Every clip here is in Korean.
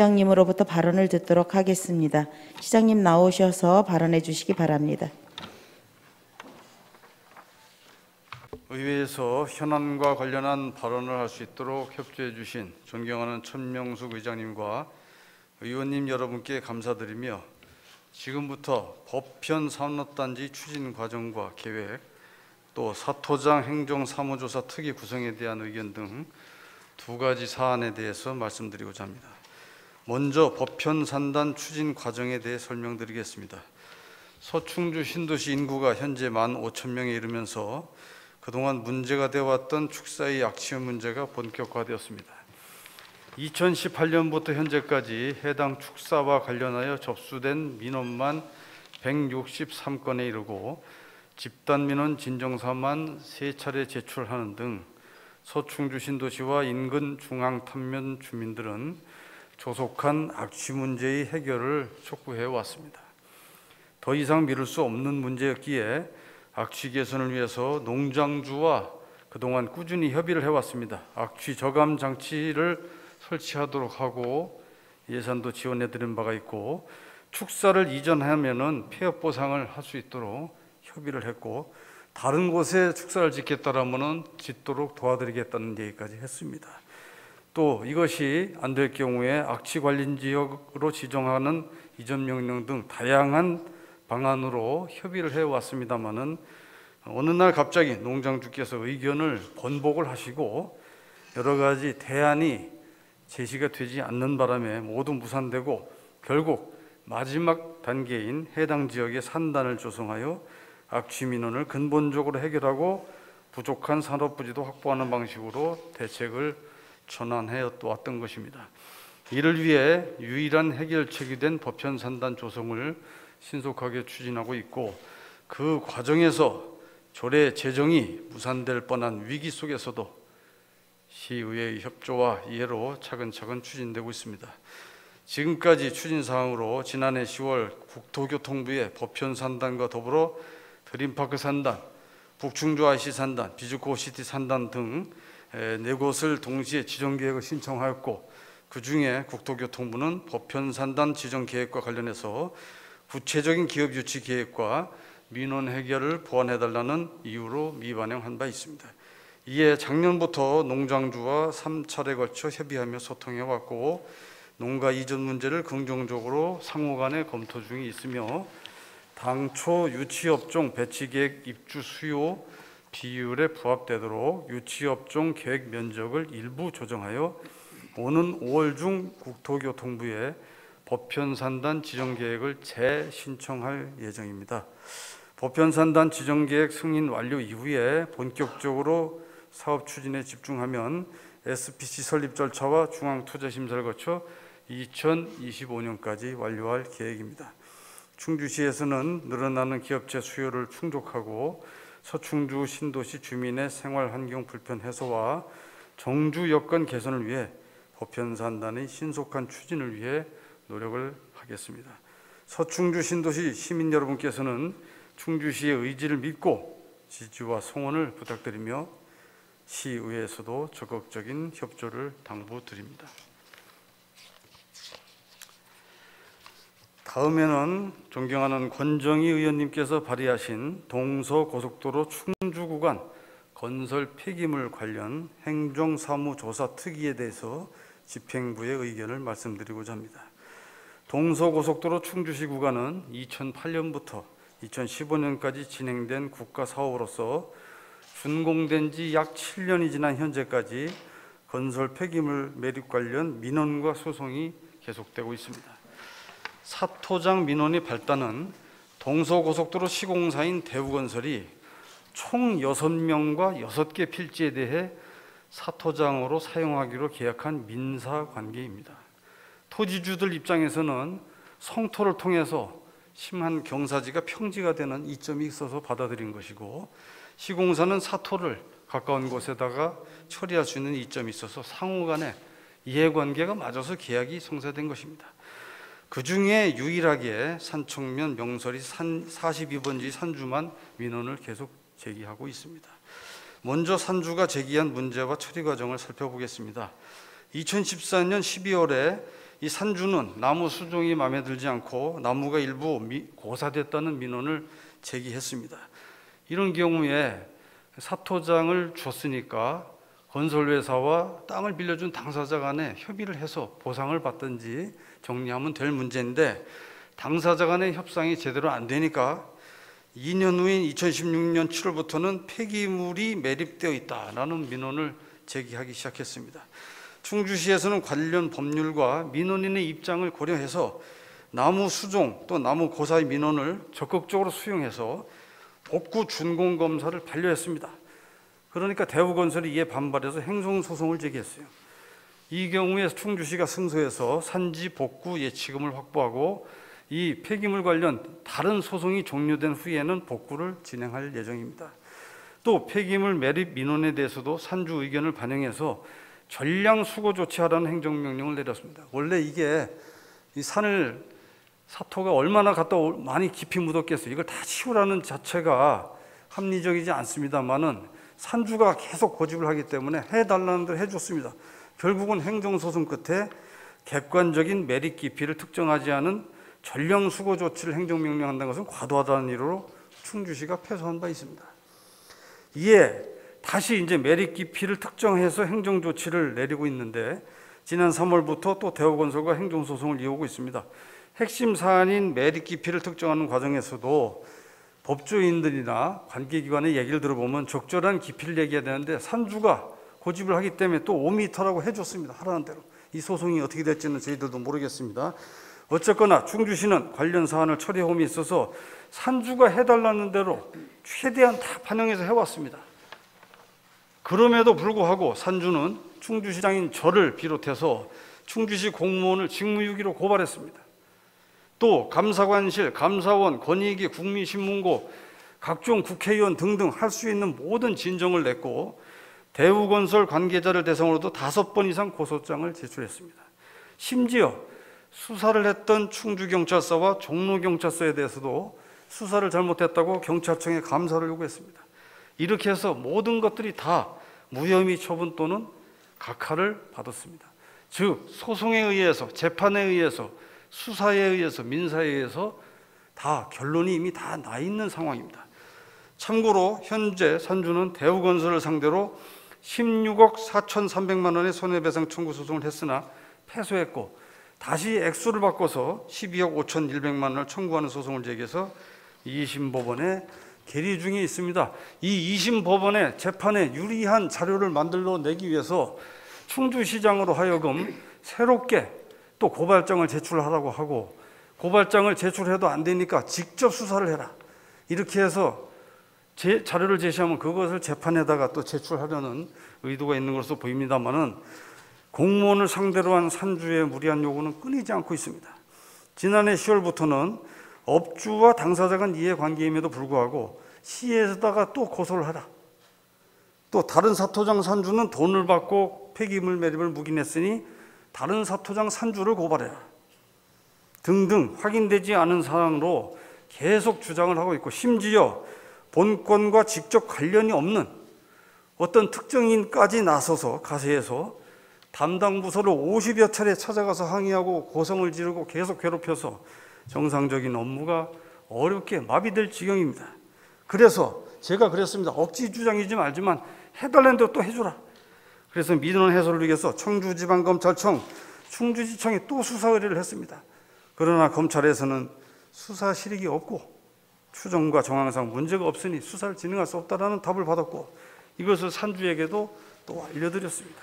시장님으로부터 발언을 듣도록 하겠습니다. 시장님 나오셔서 발언해 주시기 바랍니다. 의회에서 현안과 관련한 발언을 할 수 있도록 협조해 주신 존경하는 천명숙 의장님과 의원님 여러분께 감사드리며, 지금부터 법현 산업단지 추진 과정과 계획, 또 사토장 행정사무조사 특위 구성에 대한 의견 등 두 가지 사안에 대해서 말씀드리고자 합니다. 먼저 법현 산단 추진 과정에 대해 설명드리겠습니다. 서충주 신도시 인구가 현재 15,000명에 이르면서 그동안 문제가 되어왔던 축사의 약취업 문제가 본격화되었습니다. 2018년부터 현재까지 해당 축사와 관련하여 접수된 민원만 163건에 이르고 집단 민원 진정서만 3차례 제출하는 등 서충주 신도시와 인근 중앙탄면 주민들은 조속한 악취 문제의 해결을 촉구해 왔습니다. 더 이상 미룰 수 없는 문제였기에 악취 개선을 위해서 농장주와 그동안 꾸준히 협의를 해왔습니다. 악취 저감 장치를 설치하도록 하고 예산도 지원해 드린 바가 있고, 축사를 이전하면은 폐업 보상을 할 수 있도록 협의를 했고, 다른 곳에 축사를 짓겠다라면은 짓도록 도와드리겠다는 얘기까지 했습니다. 또 이것이 안 될 경우에 악취 관련 지역으로 지정하는 이전 명령 등 다양한 방안으로 협의를 해왔습니다마는 어느 날 갑자기 농장주께서 의견을 번복을 하시고 여러 가지 대안이 제시가 되지 않는 바람에 모두 무산되고 결국 마지막 단계인 해당 지역의 산단을 조성하여 악취 민원을 근본적으로 해결하고 부족한 산업부지도 확보하는 방식으로 대책을 전환해 왔던 것입니다. 이를 위해 유일한 해결책이 된 법현 산단 조성을 신속하게 추진하고 있고, 그 과정에서 조례 제정이 무산될 뻔한 위기 속에서도 시의회의 협조와 이해로 차근차근 추진되고 있습니다. 지금까지 추진 사항으로 지난해 10월 국토교통부의 법현 산단과 더불어 드림파크 산단, 북충주 IC 산단, 비주코 시티 산단 등 4곳을 동시에 지정계획을 신청하였고, 그 중에 국토교통부는 법현 산단 지정계획과 관련해서 구체적인 기업 유치 계획과 민원 해결을 보완해달라는 이유로 미반영한 바 있습니다. 이에 작년부터 농장주와 3차례 걸쳐 협의하며 소통해왔고, 농가 이전 문제를 긍정적으로 상호간에 검토 중에 있으며, 당초 유치업종 배치계획 입주 수요 비율에 부합되도록 유치업종 계획 면적을 일부 조정하여 오는 5월 중 국토교통부에 법현산단 지정계획을 재신청할 예정입니다. 법현산단 지정계획 승인 완료 이후에 본격적으로 사업 추진에 집중하면 SPC 설립 절차와 중앙투자심사를 거쳐 2025년까지 완료할 계획입니다. 충주시에서는 늘어나는 기업체 수요를 충족하고 서충주 신도시 주민의 생활 환경 불편 해소와 정주 여건 개선을 위해 법현산단의 신속한 추진을 위해 노력을 하겠습니다. 서충주 신도시 시민 여러분께서는 충주시의 의지를 믿고 지지와 성원을 부탁드리며 시의회에서도 적극적인 협조를 당부드립니다. 다음에는 존경하는 권정희 의원님께서 발의하신 동서고속도로 충주 구간 건설 폐기물 관련 행정사무조사 특위에 대해서 집행부의 의견을 말씀드리고자 합니다. 동서고속도로 충주시 구간은 2008년부터 2015년까지 진행된 국가사업으로서 준공된 지 약 7년이 지난 현재까지 건설 폐기물 매립 관련 민원과 소송이 계속되고 있습니다. 사토장 민원이 발단은 동서고속도로 시공사인 대우건설이 총 6명과 6개 필지에 대해 사토장으로 사용하기로 계약한 민사관계입니다. 토지주들 입장에서는 성토를 통해서 심한 경사지가 평지가 되는 이점이 있어서 받아들인 것이고, 시공사는 사토를 가까운 곳에다가 처리할 수 있는 이점이 있어서 상호간에 이해관계가 맞아서 계약이 성사된 것입니다. 그 중에 유일하게 산청면 명설이 42번지 산주만 민원을 계속 제기하고 있습니다. 먼저 산주가 제기한 문제와 처리 과정을 살펴보겠습니다. 2014년 12월에 이 산주는 나무 수종이 마음에 들지 않고 나무가 일부 고사됐다는 민원을 제기했습니다. 이런 경우에 사토장을 줬으니까 건설회사와 땅을 빌려준 당사자 간에 협의를 해서 보상을 받든지 정리하면 될 문제인데, 당사자 간의 협상이 제대로 안 되니까 2년 후인 2016년 7월부터는 폐기물이 매립되어 있다라는 민원을 제기하기 시작했습니다. 충주시에서는 관련 법률과 민원인의 입장을 고려해서 나무 수종 또 나무 고사의 민원을 적극적으로 수용해서 복구 준공 검사를 반려했습니다. 그러니까 대우건설이 이에 반발해서 행정소송을 제기했어요. 이 경우에 충주시가 승소해서 산지 복구 예치금을 확보하고 이 폐기물 관련 다른 소송이 종료된 후에는 복구를 진행할 예정입니다. 또 폐기물 매립 민원에 대해서도 산주 의견을 반영해서 전량 수거 조치하라는 행정명령을 내렸습니다. 원래 이게 이 산을 사토가 얼마나 갖다 많이 깊이 묻었겠어요. 이걸 다 치우라는 자체가 합리적이지 않습니다만은 산주가 계속 고집을 하기 때문에 해달라는 대로 해줬습니다. 결국은 행정소송 끝에 객관적인 매립 깊이를 특정하지 않은 전량 수거 조치를 행정명령한다는 것은 과도하다는 이유로 충주시가 패소한 바 있습니다. 이에 다시 이제 매립 깊이를 특정해서 행정 조치를 내리고 있는데, 지난 3월부터 또 대우건설과 행정소송을 이어오고 있습니다. 핵심 사안인 매립 깊이를 특정하는 과정에서도 법조인들이나 관계기관의 얘기를 들어보면 적절한 깊이를 얘기해야 되는데 산주가 고집을 하기 때문에 또 5m라고 해줬습니다. 하라는 대로. 이 소송이 어떻게 될지는 저희들도 모르겠습니다. 어쨌거나 충주시는 관련 사안을 처리 홈이 있어서 산주가 해달라는 대로 최대한 다 반영해서 해왔습니다. 그럼에도 불구하고 산주는 충주시장인 저를 비롯해서 충주시 공무원을 직무유기로 고발했습니다. 또 감사관실, 감사원, 권익위, 국민신문고, 각종 국회의원 등등 할 수 있는 모든 진정을 냈고 대우건설 관계자를 대상으로도 5번 이상 고소장을 제출했습니다. 심지어 수사를 했던 충주경찰서와 종로경찰서에 대해서도 수사를 잘못했다고 경찰청에 감사를 요구했습니다. 이렇게 해서 모든 것들이 다 무혐의 처분 또는 각하를 받았습니다. 즉 소송에 의해서, 재판에 의해서, 수사에 의해서, 민사에 의해서 다 결론이 이미 다 나 있는 상황입니다. 참고로 현재 산주는 대우건설을 상대로 16억 4,300만 원의 손해배상 청구 소송을 했으나 패소했고, 다시 액수를 바꿔서 12억 5,100만 원을 청구하는 소송을 제기해서 2심 법원에 계류 중에 있습니다. 이 2심 법원의 재판에 유리한 자료를 만들어내기 위해서 충주시장으로 하여금 새롭게 또 고발장을 제출하라고 하고, 고발장을 제출해도 안 되니까 직접 수사를 해라, 이렇게 해서 자료를 제시하면 그것을 재판에다가 또 제출하려는 의도가 있는 것으로 보입니다만은, 공무원을 상대로 한 산주의 무리한 요구는 끊이지 않고 있습니다. 지난해 10월부터는 업주와 당사자 간 이해관계임에도 불구하고 시에다가 또 고소를 하라, 또 다른 사토장 산주는 돈을 받고 폐기물 매립을 묵인했으니 다른 사토장 산주를 고발해라 등등 확인되지 않은 사항으로 계속 주장을 하고 있고, 심지어 본건과 직접 관련이 없는 어떤 특정인까지 나서서 가세해서 담당 부서를 50여 차례 찾아가서 항의하고 고성을 지르고 계속 괴롭혀서 정상적인 업무가 어렵게 마비될 지경입니다. 그래서 제가 그랬습니다. 억지 주장이지 말지만 해달라는 대로 또 해주라. 그래서 민원 해소를 위해서 청주지방검찰청, 충주지청에 또 수사 의뢰를 했습니다. 그러나 검찰에서는 수사 실익이 없고 추정과 정황상 문제가 없으니 수사를 진행할 수 없다라는 답을 받았고, 이것을 산주에게도 또 알려드렸습니다.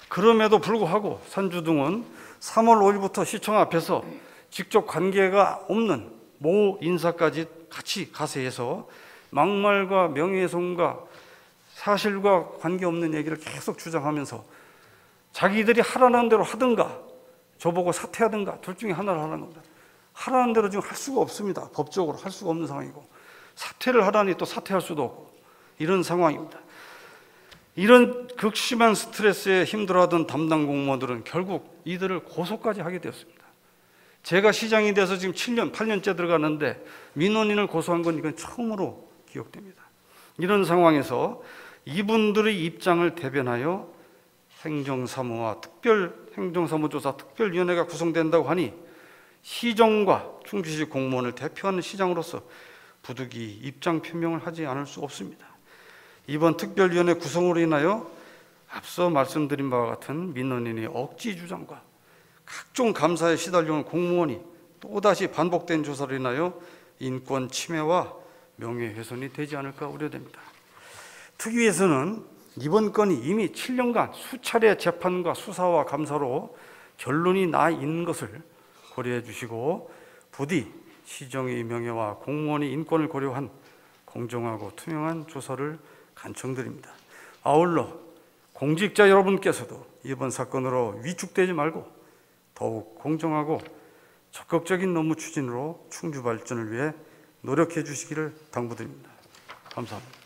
그럼에도 불구하고 산주 등은 3월 5일부터 시청 앞에서 직접 관계가 없는 모 인사까지 같이 가세해서 막말과 명예훼손과 사실과 관계없는 얘기를 계속 주장하면서 자기들이 하라는 대로 하든가 저보고 사퇴하든가 둘 중에 하나를 하라는 겁니다. 하라는 대로 지금 할 수가 없습니다. 법적으로 할 수가 없는 상황이고, 사퇴를 하라니 또 사퇴할 수도 없고, 이런 상황입니다. 이런 극심한 스트레스에 힘들어하던 담당 공무원들은 결국 이들을 고소까지 하게 되었습니다. 제가 시장이 돼서 지금 7년, 8년째 들어가는데 민원인을 고소한 건 이건 처음으로 기억됩니다. 이런 상황에서 이분들의 입장을 대변하여 행정사무와 행정사무조사 특별위원회가 구성된다고 하니 시정과 충주시 공무원을 대표하는 시장으로서 부득이 입장 표명을 하지 않을 수 없습니다. 이번 특별위원회 구성으로 인하여 앞서 말씀드린 바와 같은 민원인의 억지 주장과 각종 감사에 시달려온 공무원이 또다시 반복된 조사로 인하여 인권 침해와 명예훼손이 되지 않을까 우려됩니다. 특위에서는 이번 건이 이미 7년간 수차례 재판과 수사와 감사로 결론이 나 있는 것을 고려해 주시고 부디 시정의 명예와 공무원의 인권을 고려한 공정하고 투명한 조사를 간청드립니다. 아울러 공직자 여러분께서도 이번 사건으로 위축되지 말고 더욱 공정하고 적극적인 업무 추진으로 충주 발전을 위해 노력해 주시기를 당부드립니다. 감사합니다.